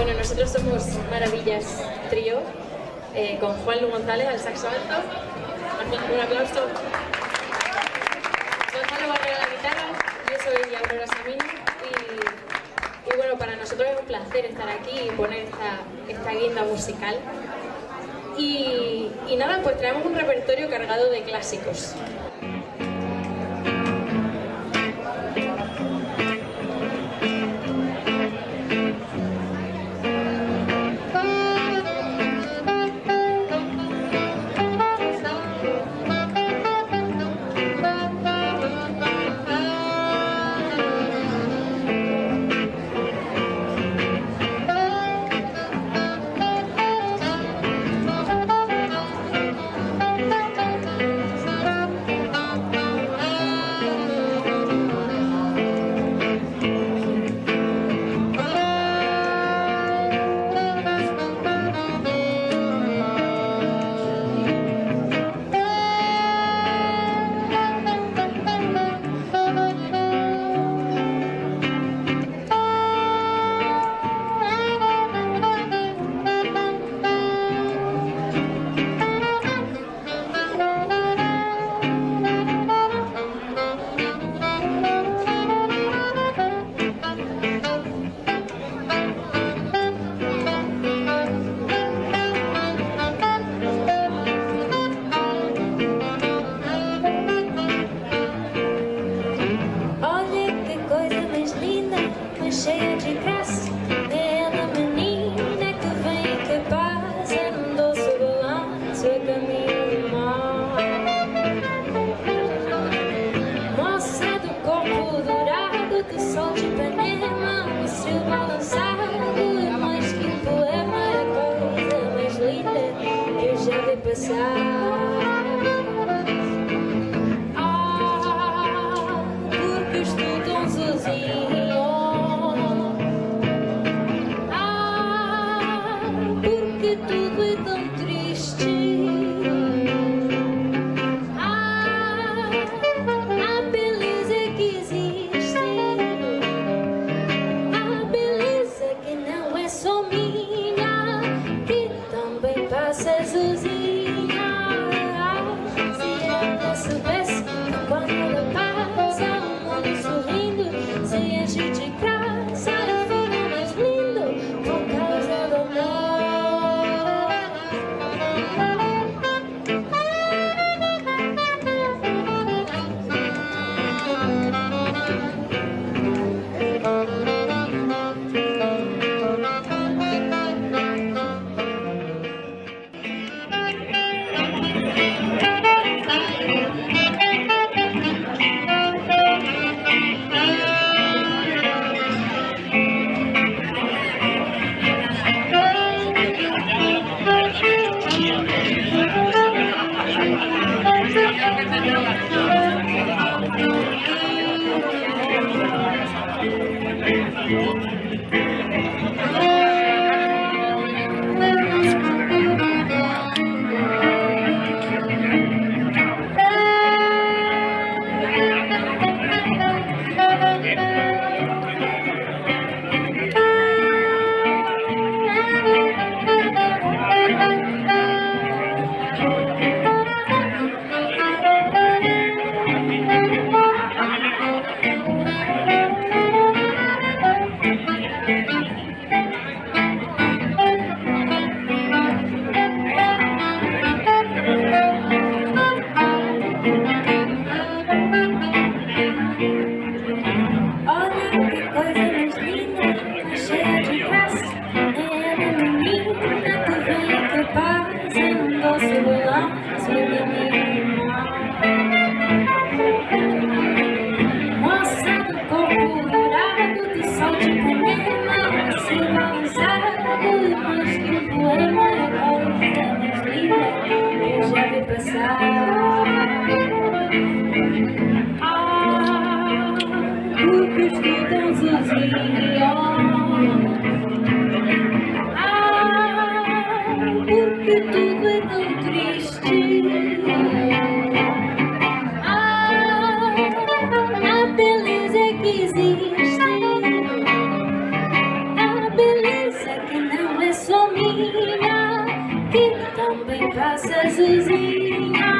Bueno, nosotros somos Maravillas Trío, con Juan Lu González al saxo alto. Un aplauso. Gonzalo Barrera a la guitarra, yo soy Aurora Samino y bueno, para nosotros es un placer estar aquí y poner esta guinda musical. Y nada, pues traemos un repertorio cargado de clásicos. Cheia de graça, bela menina que vem e que passa num doce balanço a caminho do mar. Moça do corpo dourado do sol de Ipanema, o seu balançado é mais que um poema, é a coisa mais linda que eu já vi passar. Porque estou tão sozinho. Tudo é tão triste. A beleza que existe, a beleza que não é só minha, que também passa sozinha. Se ela soubesse que quando ela passa, o mundo sorrindo se enche de graça e fica mais lindo por causa do amor. Porque estou tão sozinha. Porque tudo é tão triste. A beleza que existe, a beleza que também passa Zuzinha.